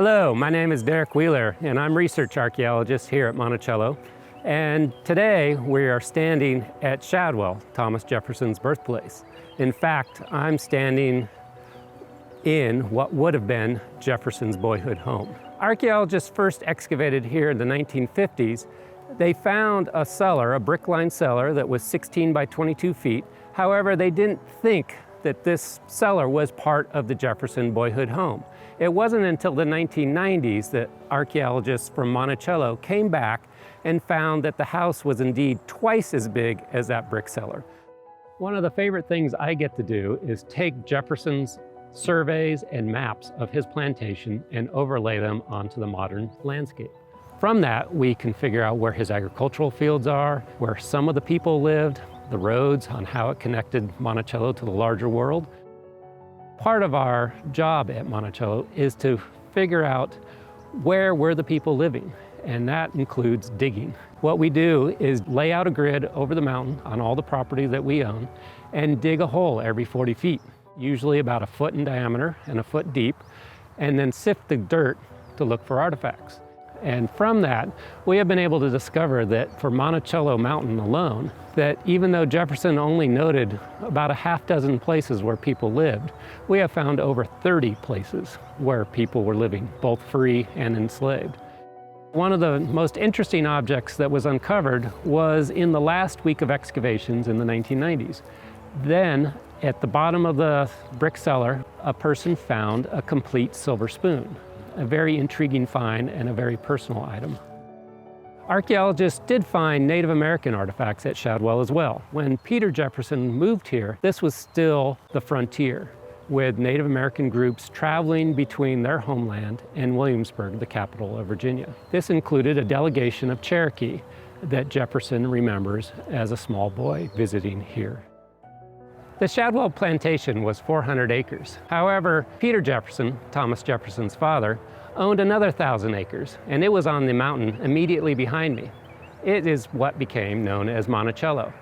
Hello, my name is Derek Wheeler, and I'm Research Archaeologist here at Monticello. And today we are standing at Shadwell, Thomas Jefferson's birthplace. In fact, I'm standing in what would have been Jefferson's boyhood home. Archaeologists first excavated here in the 1950s. They found a cellar, a brick-lined cellar that was 16 by 22 feet. However, they didn't think that this cellar was part of the Jefferson boyhood home. It wasn't until the 1990s that archaeologists from Monticello came back and found that the house was indeed twice as big as that brick cellar. One of the favorite things I get to do is take Jefferson's surveys and maps of his plantation and overlay them onto the modern landscape. From that, we can figure out where his agricultural fields are, where some of the people lived, the roads, on how it connected Monticello to the larger world. Part of our job at Monticello is to figure out where were the people living, and that includes digging. What we do is lay out a grid over the mountain on all the property that we own and dig a hole every 40 feet, usually about a foot in diameter and a foot deep, and then sift the dirt to look for artifacts. And from that, we have been able to discover that for Monticello Mountain alone, that even though Jefferson only noted about a half dozen places where people lived, we have found over 30 places where people were living, both free and enslaved. One of the most interesting objects that was uncovered was in the last week of excavations in the 1990s. Then, at the bottom of the brick cellar, a person found a complete silver spoon. A very intriguing find and a very personal item. Archaeologists did find Native American artifacts at Shadwell as well. When Peter Jefferson moved here, this was still the frontier, with Native American groups traveling between their homeland and Williamsburg, the capital of Virginia. This included a delegation of Cherokee that Jefferson remembers as a small boy visiting here. The Shadwell plantation was 400 acres. However, Peter Jefferson, Thomas Jefferson's father, owned another 1,000 acres, and it was on the mountain immediately behind me. It is what became known as Monticello.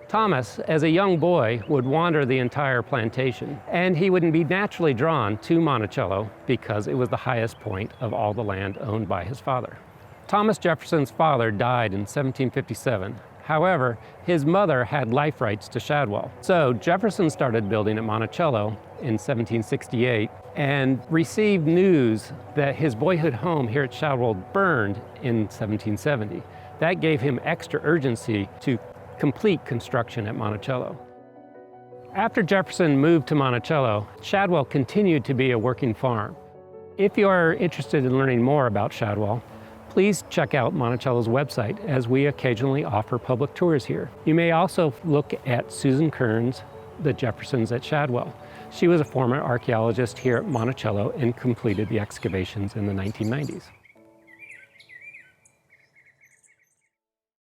Thomas, as a young boy, would wander the entire plantation, and he would be naturally drawn to Monticello because it was the highest point of all the land owned by his father. Thomas Jefferson's father died in 1757. However, his mother had life rights to Shadwell. So Jefferson started building at Monticello in 1768 and received news that his boyhood home here at Shadwell burned in 1770. That gave him extra urgency to complete construction at Monticello. After Jefferson moved to Monticello, Shadwell continued to be a working farm. If you are interested in learning more about Shadwell, please check out Monticello's website, as we occasionally offer public tours here. You may also look at Susan Kern's The Jeffersons at Shadwell. She was a former archaeologist here at Monticello and completed the excavations in the 1990s.